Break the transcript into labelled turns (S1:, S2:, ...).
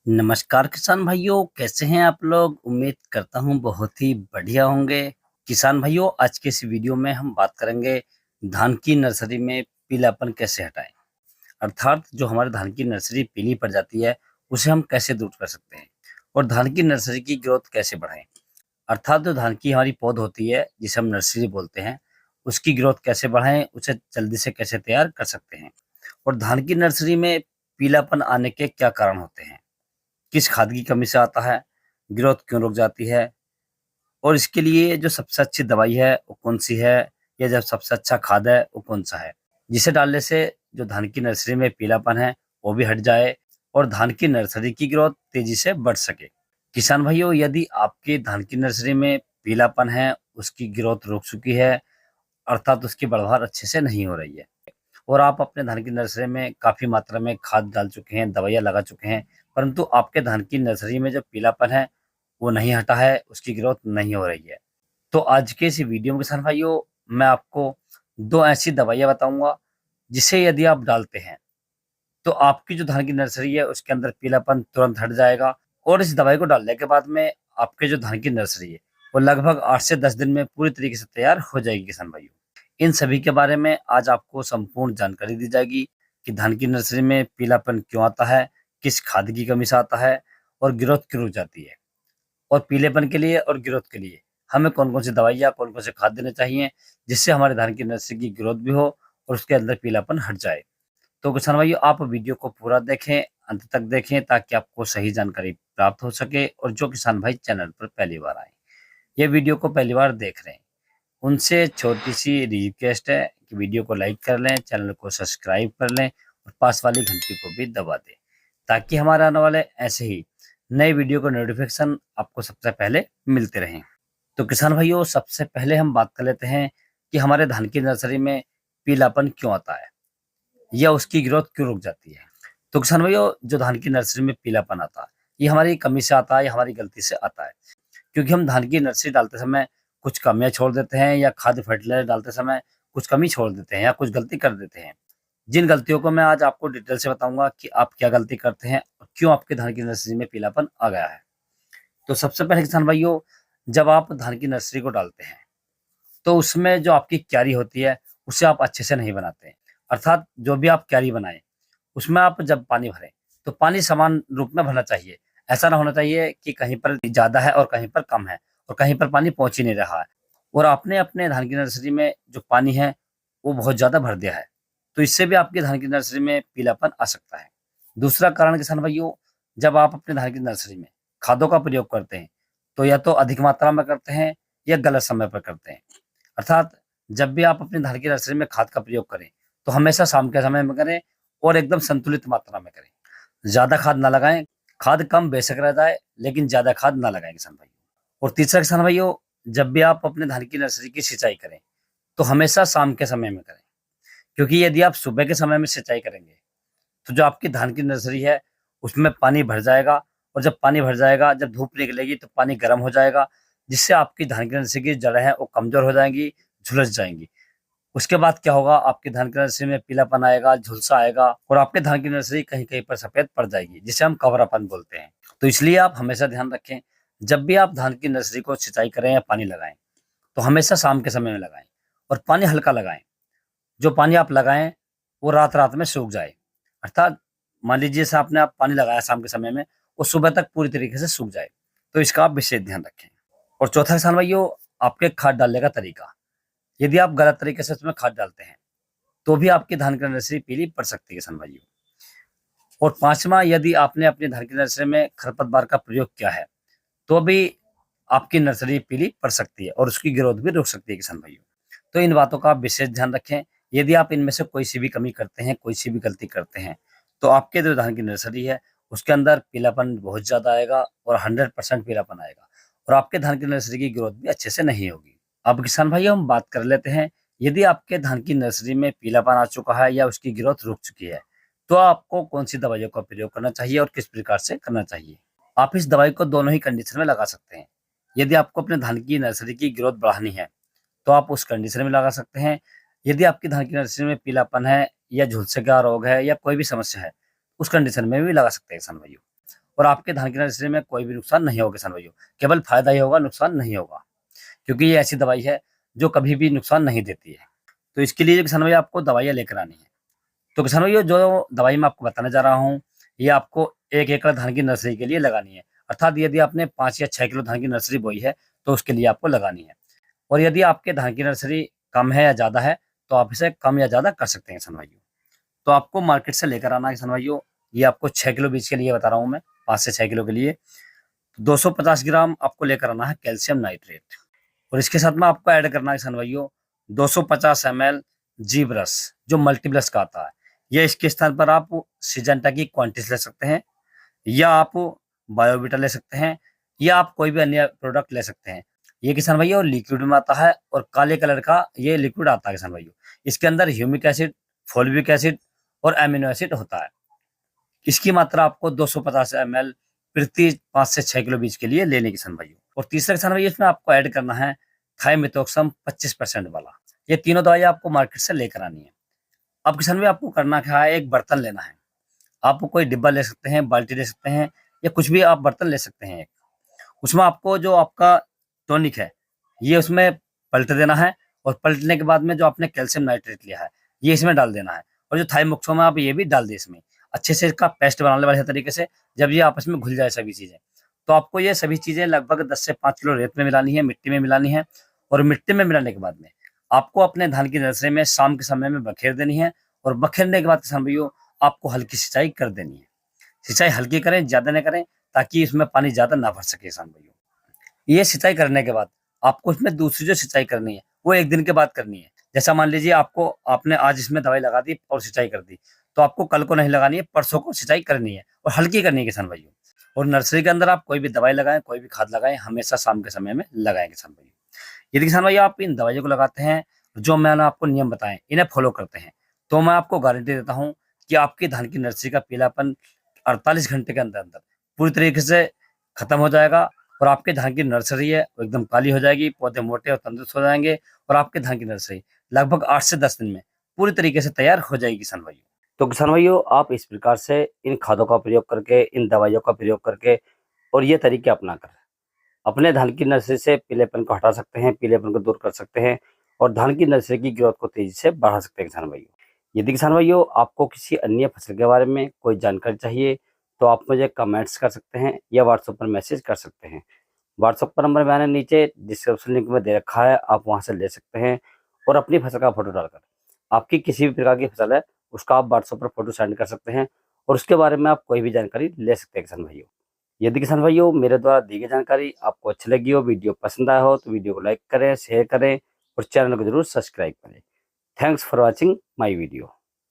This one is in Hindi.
S1: नमस्कार किसान भाइयों, कैसे हैं आप लोग? उम्मीद करता हूँ बहुत ही बढ़िया होंगे। किसान भाइयों, आज के इस वीडियो में हम बात करेंगे धान की नर्सरी में पीलापन कैसे हटाएं। अर्थात जो हमारे धान की नर्सरी पीली पड़ जाती है, उसे हम कैसे दूर कर सकते हैं और धान की नर्सरी की ग्रोथ कैसे बढ़ाएं। अर्थात जो धान की हमारी पौध होती है, जिसे हम नर्सरी बोलते हैं, उसकी ग्रोथ कैसे बढ़ाएं, उसे जल्दी से कैसे तैयार कर सकते हैं और धान की नर्सरी में पीलापन आने के क्या कारण होते हैं, किस खाद की कमी से आता है, ग्रोथ क्यों रुक जाती है और इसके लिए जो सबसे अच्छी दवाई है वो कौन-सी है, या जो सबसे अच्छा खाद है वो कौन-सा है, जिसे डालने से जो धान की नर्सरी में पीलापन है वो भी हट जाए और धान की नर्सरी की ग्रोथ तेजी से बढ़ सके। किसान भाइयों, यदि आपकी धान की नर्सरी में पीलापन है, उसकी ग्रोथ रुक चुकी है, अर्थात उसकी बढ़वार अच्छे से नहीं हो रही है और आप अपने धान की नर्सरी में काफ़ी मात्रा में खाद डाल चुके हैं, दवाइयाँ लगा चुके हैं, परंतु आपके धान की नर्सरी में जो पीलापन है, वो नहीं हटा है, उसकी ग्रोथ नहीं हो रही है। तो आज के इस वीडियो में किसान भाइयों, मैं आपको 2 ऐसी दवाइयाँ बताऊँगा, जिसे यदि आप डालते हैं, तो आपकी जो धान की नर्सरी है, उसके अंदर पीलापन तुरंत हट जाएगा और इस दवाई को डालने के बाद में आपके जो धान की नर्सरी है, वो लगभग 8 से 10 दिन में पूरी तरीके से तैयार हो जाएगी किसान भाइयों। इन सभी के बारे में आज आपको संपूर्ण जानकारी दी जाएगी कि धान की नर्सरी में पीलापन क्यों आता है, किस खाद की कमी से आता है और ग्रोथ क्यों रुक जाती है और पीलेपन के लिए और ग्रोथ के लिए हमें कौन-कौन सी दवाइयाँ, कौन-कौन से खाद देने चाहिए, जिससे हमारे धान की नर्सरी की ग्रोथ भी हो और उसके अंदर पीलापन हट जाए। तो किसान भाइयों, आप वीडियो को पूरा देखें, अंत तक देखें ताकि आपको सही जानकारी प्राप्त हो सके और जो किसान भाई चैनल पर पहली बार आए, ये वीडियो को पहली बार देख रहे हैं, उनसे छोटी-सी रिक्वेस्ट है कि वीडियो को लाइक कर लें, चैनल को सब्सक्राइब कर लें और पास वाली घंटी को भी दबा दें, ताकि हमारे आने वाले ऐसे ही नए वीडियो का नोटिफ़िकेशन आपको सबसे पहले मिलते रहें। तो किसान भाइयों, सबसे पहले हम बात कर लेते हैं कि हमारे धान की नर्सरी में पीलापन क्यों आता है या उसकी ग्रोथ क्यों रुक जाती है। तो किसान भाइयों, जो धान की नर्सरी में पीलापन आता है, ये हमारी कमी से आता है या हमारी गलती से आता है। क्योंकि हम धान की नर्सरी डालते समय कुछ कमियाँ छोड़ देते हैं या खाद फर्टिलाइज़र डालते समय कुछ कमी छोड़ देते हैं या कुछ गलती कर देते हैं। जिन गलतियों को मैं आज आपको डिटेल से बताऊँगा कि आप क्या गलती करते हैं और क्यों आपके धान की नर्सरी में पीलापन आ गया है। तो सबसे पहले किसान भाइयों, जब आप धान की नर्सरी को डालते हैं, तो उसमें जो आपकी क्यारी होती है, उसे आप अच्छे से नहीं बनाते हैं। अर्थात जो भी आप क्यारी बनाएँ, उसमें आप जब पानी भरें, तो पानी समान रूप में भरना चाहिए। ऐसा ना होना चाहिए कि कहीं पर ज़्यादा है और कहीं पर कम है और कहीं पर पानी पहुँच ही नहीं रहा है और आपने अपने धान की नर्सरी में जो पानी है, वो बहुत ज़्यादा भर दिया है। तो इससे भी आपकी धान की नर्सरी में पीलापन आ सकता है। दूसरा कारण किसान भाइयों, जब आप अपने धान की नर्सरी में खादों का प्रयोग करते हैं, तो या तो अधिक मात्रा में करते हैं या गलत समय पर करते हैं। अर्थात जब भी आप अपनी धान की नर्सरी में खाद का प्रयोग करें, तो हमेशा शाम के समय में करें और एकदम संतुलित मात्रा में करें। ज़्यादा खाद ना लगाएँ, खाद कम बेशक रह जाए, लेकिन ज़्यादा खाद ना लगाएँ किसान भाइयों। और तीसरा किसान भाइयों, जब भी आप अपने धान की नर्सरी की सिंचाई करें, तो हमेशा शाम के समय में करें। क्योंकि यदि आप सुबह के समय में सिंचाई करेंगे, तो जो आपकी धान की नर्सरी है, उसमें पानी भर जाएगा और जब पानी भर जाएगा, जब धूप निकलेगी तो पानी गर्म हो जाएगा, जिससे आपकी धान की नर्सरी की जड़ें हैं वो कमज़ोर हो जाएँगी, झुलस जाएँगी। उसके बाद क्या होगा, आपकी धान की नर्सरी में पीलापन आएगा, झुलसा आएगा और आपके धान की नर्सरी कहीं-कहीं पर सफ़ेद पड़ जाएगी, जिसे हम कवरापन बोलते हैं। तो इसलिए आप हमेशा ध्यान रखें, जब भी आप धान की नर्सरी को सिंचाई करें या पानी लगाएँ, तो हमेशा शाम के समय में लगाएँ और पानी हल्का लगाएँ। जो पानी आप लगाएँ, वो रात-रात में सूख जाए। अर्थात मान लीजिए जैसे आपने आप पानी लगाया शाम के समय में, वो सुबह तक पूरी तरीके से सूख जाए। तो इसका आप विशेष ध्यान रखें। और चौथा किसान भाइयों, आपके खाद डालने का तरीका। यदि आप गलत तरीके से उसमें खाद डालते हैं, तो भी आपकी धान की नर्सरी पीली पड़ सकती है किसान भाइयों। और 5वां, यदि आपने अपनी धान की नर्सरी में खरपतवार का प्रयोग किया है, तो भी आपकी नर्सरी पीली पड़ सकती है और उसकी ग्रोथ भी रुक सकती है किसान भाइयों। तो इन बातों का आप विशेष ध्यान रखें। यदि आप इनमें से कोई सी भी कमी करते हैं, कोई सी भी गलती करते हैं, तो आपके जो धान की नर्सरी है, उसके अंदर पीलापन बहुत ज़्यादा आएगा और 100% पीलापन आएगा और आपके धान की नर्सरी की ग्रोथ भी अच्छे से नहीं होगी। अब किसान भाइयों, हम बात कर लेते हैं, यदि आपके धान की नर्सरी में पीलापन आ चुका है या उसकी ग्रोथ रुक चुकी है, तो आपको कौन-सी दवाइयों का प्रयोग करना चाहिए और किस प्रकार से करना चाहिए? आप इस दवाई को दोनों ही कंडीशन में लगा सकते हैं। यदि आपको अपने धान की नर्सरी की ग्रोथ बढ़ानी है, तो आप उस कंडीशन में लगा सकते हैं। यदि आपकी धान की नर्सरी में पीलापन है या झुलसे का रोग है या कोई भी समस्या है, उस कंडीशन में भी लगा सकते हैं किसान भाइयों। और आपके धान की नर्सरी में कोई भी नुकसान नहीं होगा किसान भाइयों, केवल फायदा ही होगा, नुकसान नहीं होगा, क्योंकि ये ऐसी दवाई है जो कभी भी नुकसान नहीं देती है। तो इसके लिए किसान भाई आपको दवाइयाँ लेकर आनी है। तो किसान भाइयों जो दवाई मैं आपको बताने जा रहा हूँ, ये आपको 1 एकड़ धान की नर्सरी के लिए लगानी है। अर्थात यदि आपने 5 या 6 किलो धान की नर्सरी बोई है, तो उसके लिए आपको लगानी है। और यदि आपके धान की नर्सरी कम है या ज़्यादा है, तो आप इसे कम या ज़्यादा कर सकते हैं किसान भाइयों। तो आपको मार्केट से लेकर आना है किसान भाइयों, ये आपको 6 किलो बीज के लिए बता रहा हूँ मैं, 5 से 6 किलो के लिए 250 ग्राम आपको लेकर आना है कैल्शियम नाइट्रेट। और इसके साथ में आपको ऐड करना है किसान भाइयों 250 ml जीब्रस, जो मल्टीप्लस का आता है। ये इसके स्थान पर आप सिजेंटा की क्वांटिस ले सकते हैं, या आप बायोविटा ले सकते हैं, या आप कोई भी अन्य प्रोडक्ट ले सकते हैं। ये किसान भाइयों और लिक्विड में आता है, और काले कलर का ये लिक्विड आता है किसान भाइयों। इसके अंदर ह्यूमिक एसिड, फोलिक एसिड और एमिनो एसिड होता है। इसकी मात्रा आपको 250 ml प्रति 5 से 6 किलो बीज के लिए लेने किसान भाइयों। और तीसरा किसान भाइयों, इसमें आपको ऐड करना है थाइमेथॉक्सम 25% वाला। ये तीनों दवाई आपको मार्केट से लेकर आनी है। अब किसान भाई आपको करना क्या है, एक बर्तन लेना है। आप कोई डिब्बा ले सकते हैं, बाल्टी ले सकते हैं, या कुछ भी आप बर्तन ले सकते हैं। उसमें आपको जो आपका टॉनिक है, ये उसमें पलट देना है, और पलटने के बाद में जो आपने कैल्शियम नाइट्रेट लिया है, ये इसमें डाल देना है। और जो थाइमोक्सोम है, आप ये भी डाल दें इसमें। अच्छे से इसका पेस्ट बना लें बढ़िया तरीके से। जब ये आपस में घुल जाए सभी चीज़ें, तो आपको ये सभी चीज़ें लगभग 10 से 5 किलो रेत में मिलानी है, मिट्टी में मिलानी है। और मिट्टी में मिलाने के बाद में आपको अपने धान की नर्सरी में शाम के समय में बखेर देनी है। और बखेरने के बाद किसान भाइयों आपको हल्की सिंचाई कर देनी है। सिंचाई हल्की करें, ज़्यादा नहीं करें, ताकि इसमें पानी ज़्यादा ना भर सके किसान भाइयों। ये सिंचाई करने के बाद आपको इसमें दूसरी जो सिंचाई करनी है, वो 1 दिन के बाद करनी है। जैसा मान लीजिए आपने आज इसमें दवाई लगा दी और सिंचाई कर दी, तो आपको कल को नहीं लगानी है, परसों को सिंचाई करनी है, और हल्की करनी है किसान भाइयों। और नर्सरी के अंदर आप कोई भी दवाई लगाएँ, कोई भी खाद लगाएँ, हमेशा शाम के समय में लगाएँ किसान भाइयों। यदि किसान भाई आप इन दवाइयों को लगाते हैं, जो मैंने आपको नियम बताए, इन्हें फॉलो करते हैं, तो मैं आपको गारंटी देता हूँ कि आपकी धान की नर्सरी का पीलापन 48 घंटे के अंदर-अंदर पूरी तरीके से खत्म हो जाएगा। और आपके धान की नर्सरी है वो एकदम काली हो जाएगी, पौधे मोटे और तंदुरुस्त हो जाएँगे, और आपके धान की नर्सरी लगभग 8 से 10 दिन में पूरी तरीके से तैयार हो जाएगी किसान भाइयों। तो किसान भाइयों आप इस प्रकार से इन खादों का प्रयोग करके, इन दवाइयों का प्रयोग करके और ये तरीके अपनाकर अपने धान की नर्सरी से पीलेपन को हटा सकते हैं, पीलेपन को दूर कर सकते हैं, और धान की नर्सरी की ग्रोथ को तेजी से बढ़ा सकते हैं किसान भाइयों। यदि किसान भाइयों आपको किसी अन्य फसल के बारे में कोई जानकारी चाहिए, तो आप मुझे कमेंट्स कर सकते हैं या व्हाट्सएप पर मैसेज कर सकते हैं। व्हाट्सएप पर नंबर मैंने नीचे डिस्क्रिप्शन लिंक में दे रखा है, आप वहाँ से ले सकते हैं। और अपनी फसल का फोटो डालकर आपकी किसी भी प्रकार की फसल है, उसका आप व्हाट्सएप पर फोटो सेंड कर सकते हैं, और उसके बारे में आप कोई भी जानकारी ले सकते हैं किसान भाइयों। यदि किसान भाइयों मेरे द्वारा दी गई जानकारी आपको अच्छी लगी हो, वीडियो पसंद आया हो, तो वीडियो को लाइक करें, शेयर करें, और चैनल को जरूर सब्सक्राइब करें। Thanks for watching my video.